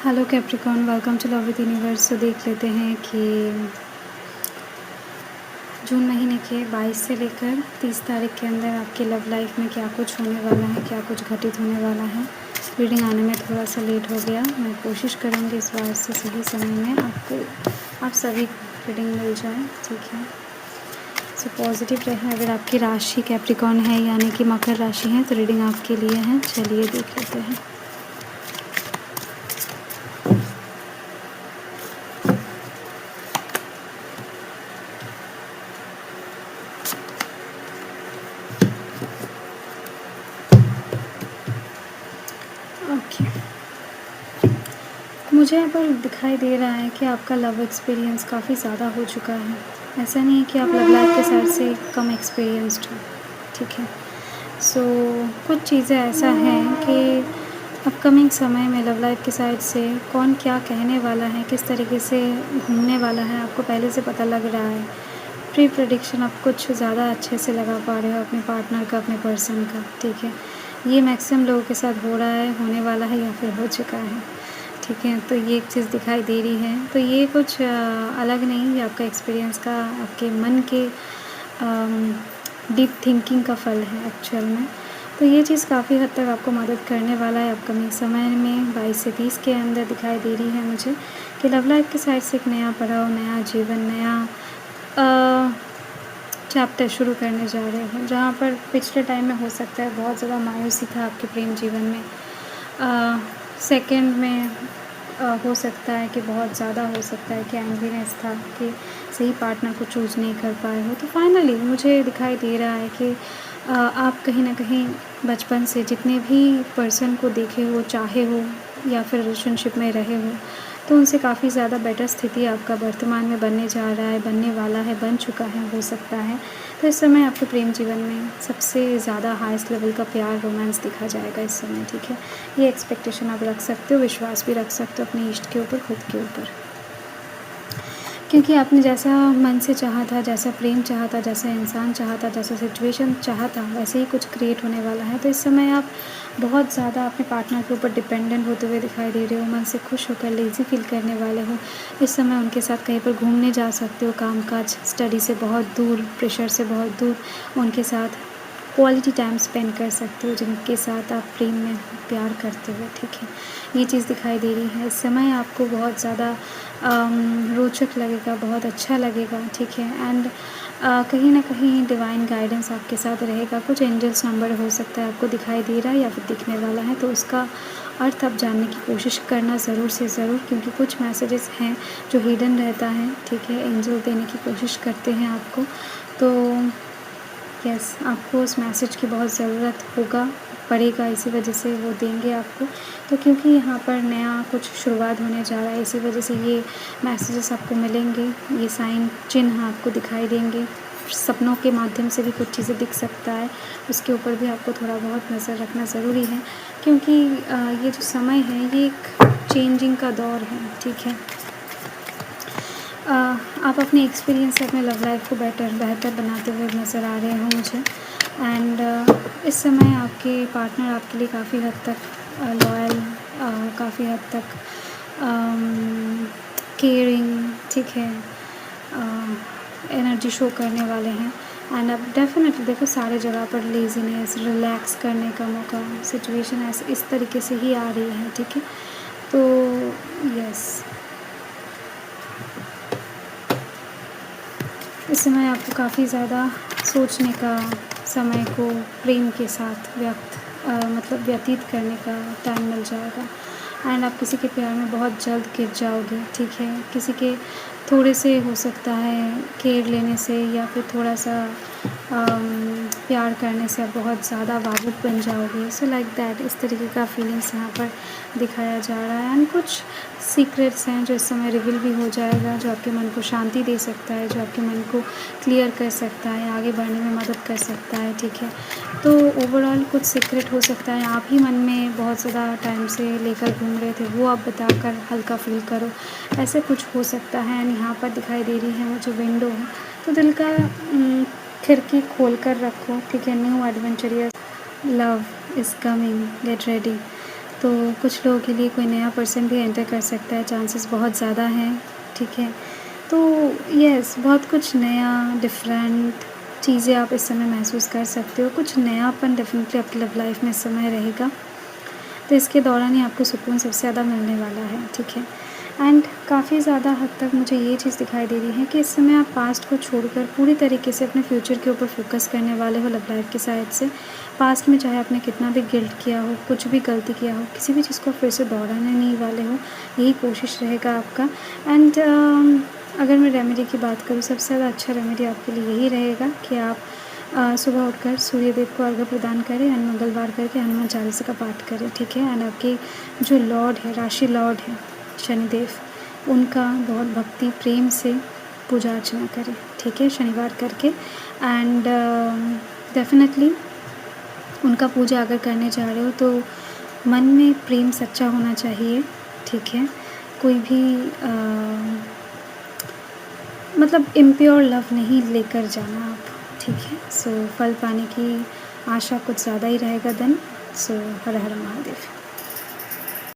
Hello Capricorn, welcome to love with universe. तो देख लेते हैं कि जून महीने के 22 से लेकर 30 तारीख के अंदर आपकी लव लाइफ में क्या कुछ होने वाला है, क्या कुछ घटित होने वाला है। रीडिंग आने में थोड़ा सा लेट हो गया, मैं कोशिश करूँगी इस बार से सही समय में आप सभी रीडिंग मिल जाए, ठीक है। सो पॉजिटिव रहें। अगर आपकी राशि कैप्रिकॉर्न है यानी कि मकर राशि है तो रीडिंग आपके लिए है। चलिए देख लेते हैं। ओके, मुझे यहाँ पर दिखाई दे रहा है कि आपका लव एक्सपीरियंस काफ़ी ज़्यादा हो चुका है। ऐसा नहीं है कि आप लव लाइफ के साइड से कम एक्सपीरियंस्ड हो, ठीक है। सो कुछ चीज़ें ऐसा हैं कि अपकमिंग समय में लव लाइफ के साइड से कौन क्या कहने वाला है, किस तरीके से घूमने वाला है, आपको पहले से पता लग रहा है। प्री प्रेडिक्शन आप कुछ ज़्यादा अच्छे से लगा पा रहे हो अपने पार्टनर का, अपने पर्सन का, ठीक है। ये मैक्सिमम लोगों के साथ हो रहा है, होने वाला है या फिर हो चुका है, ठीक है। तो ये एक चीज़ दिखाई दे रही है। तो ये कुछ अलग नहीं, ये आपका एक्सपीरियंस का, आपके मन के डीप थिंकिंग का फल है एक्चुअल में। तो ये चीज़ काफ़ी हद तक आपको मदद करने वाला है अपकमिंग समय में। 22 से 30 के अंदर दिखाई दे रही है मुझे कि लव लाइफ के साइड से एक नया पड़ाव, नया जीवन, नया चैप्टर शुरू करने जा रहे हो। जहाँ पर पिछले टाइम में हो सकता है बहुत ज़्यादा मायूसी था आपके प्रेम जीवन में, सेकंड में हो सकता है कि बहुत ज़्यादा हो सकता है कि एंग्रीनेस था कि सही पार्टनर को चूज़ नहीं कर पाए हो। तो फाइनली मुझे दिखाई दे रहा है कि आप कहीं ना कहीं बचपन से जितने भी पर्सन को देखे हो, चाहे हो या फिर रिलेशनशिप में रहे हो, तो उनसे काफ़ी ज़्यादा बेटर स्थिति आपका वर्तमान में बनने जा रहा है, बनने वाला है, बन चुका है, हो सकता है। तो इस समय आपके प्रेम जीवन में सबसे ज़्यादा हाईएस्ट लेवल का प्यार, रोमांस दिखा जाएगा इस समय, ठीक है। ये एक्सपेक्टेशन आप रख सकते हो, विश्वास भी रख सकते हो अपने इष्ट के ऊपर, खुद के ऊपर, क्योंकि आपने जैसा मन से चाहा था, जैसा प्रेम चाहा था, जैसा इंसान चाहा था, जैसा सिचुएशन चाहा था, वैसे ही कुछ क्रिएट होने वाला है। तो इस समय आप बहुत ज़्यादा अपने पार्टनर के ऊपर डिपेंडेंट होते हुए दिखाई दे रहे हो, मन से खुश होकर लेज़ी फील करने वाले हो। इस समय उनके साथ कहीं पर घूमने जा सकते हो, कामकाज, स्टडी से बहुत दूर, प्रेशर से बहुत दूर, उनके साथ क्वालिटी टाइम स्पेंड कर सकते हो जिनके साथ आप प्रेम में प्यार करते हो, ठीक है। ये चीज़ दिखाई दे रही है। इस समय आपको बहुत ज़्यादा रोचक लगेगा, बहुत अच्छा लगेगा, ठीक है। एंड कहीं ना कहीं डिवाइन गाइडेंस आपके साथ रहेगा। कुछ एंजल्स नंबर हो सकता है आपको दिखाई दे रहा है या फिर दिखने वाला है, तो उसका अर्थ आप जानने की कोशिश करना ज़रूर से ज़रूर, क्योंकि कुछ मैसेजेस हैं जो हिडन रहता है, ठीक है। एंजल देने की कोशिश करते हैं आपको, तो यस, आपको उस मैसेज की बहुत ज़रूरत पड़ेगा, इसी वजह से वो देंगे आपको। तो क्योंकि यहाँ पर नया कुछ शुरुआत होने जा रहा है, इसी वजह से ये मैसेजेस आपको मिलेंगे, ये साइन चिन्ह आपको दिखाई देंगे। सपनों के माध्यम से भी कुछ चीज़ें दिख सकता है, उसके ऊपर भी आपको थोड़ा बहुत नज़र रखना ज़रूरी है, क्योंकि ये जो समय है ये एक चेंजिंग का दौर है, ठीक है। आप अपने एक्सपीरियंस से अपने लव लाइफ को बेहतर बनाते हुए नज़र आ रहे हो मुझे। एंड इस समय आपके पार्टनर आपके लिए काफ़ी हद तक लॉयल, काफ़ी हद तक केयरिंग, ठीक है, एनर्जी शो करने वाले हैं। एंड अब डेफिनेटली देखो सारे जगह पर लेज़ीनेस, रिलैक्स करने का मौका, सिचुएशन ऐसे इस तरीके से ही आ रही है, ठीक है। तो यस, इस समय आपको काफ़ी ज़्यादा सोचने का, समय को प्रेम के साथ व्यतीत करने का टाइम मिल जाएगा। एंड आप किसी के प्यार में बहुत जल्द गिर जाओगे, ठीक है। किसी के थोड़े से हो सकता है केयर लेने से या फिर थोड़ा सा प्यार करने से आप बहुत ज़्यादा वाबुक बन जाओगे। सो लाइक दैट, इस तरीके का फीलिंग्स यहाँ पर दिखाया जा रहा है। एंड कुछ सीक्रेट्स हैं जो इस समय रिवील भी हो जाएगा, जो आपके मन को शांति दे सकता है, जो आपके मन को क्लियर कर सकता है, आगे बढ़ने में मदद कर सकता है, ठीक है। तो ओवरऑल कुछ सीक्रेट हो सकता है आप ही मन में बहुत ज़्यादा टाइम से लेकर घूम रहे थे, वो आप बताकर हल्का फील करो, ऐसे कुछ हो सकता है। एंड यहाँ पर दिखाई दे रही है मुझे विंडो है, तो दिल का खिड़की खोल कर रखो, ठीक है। New adventurous love is coming, get ready. तो कुछ लोगों के लिए कोई नया पर्सन भी एंटर कर सकता है, चांसेस बहुत ज़्यादा हैं, ठीक है। तो यस, बहुत कुछ नया डिफरेंट चीज़ें आप इस समय महसूस कर सकते हो, कुछ नयापन डेफ़िनेटली आपकी लव लाइफ़ में इस समय रहेगा। तो इसके दौरान ही आपको सुकून सबसे ज़्यादा मिलने वाला है, ठीक है। एंड काफ़ी ज़्यादा हद तक मुझे ये चीज़ दिखाई दे रही है कि इस समय आप पास्ट को छोड़कर पूरी तरीके से अपने फ्यूचर के ऊपर फ़ोकस करने वाले हो लव लाइफ़ की साइड से। पास्ट में चाहे आपने कितना भी गिल्ट किया हो, कुछ भी गलती किया हो, किसी भी चीज़ को फिर से दोहराने नहीं वाले हो, यही कोशिश रहेगा आपका। एंड अगर मैं रेमेडी की बात करूँ, सबसे ज़्यादा अच्छा रेमेडी आपके लिए यही रहेगा कि आप सुबह उठकर सूर्यदेव को अर्घ्य प्रदान करें एंड मंगलवार करके हनुमान चालीसा का पाठ करें, ठीक है। एंड आपके जो लॉर्ड है, राशि लॉर्ड है शनिदेव, उनका बहुत भक्ति प्रेम से पूजा अर्चना करें, ठीक है, शनिवार करके। एंड डेफ़िनेटली उनका पूजा अगर करने जा रहे हो तो मन में प्रेम सच्चा होना चाहिए, ठीक है। कोई भी मतलब इम्प्योर लव नहीं लेकर जाना आप, ठीक है। सो फल पाने की आशा कुछ ज़्यादा ही रहेगा देन। सो हर हर महादेव।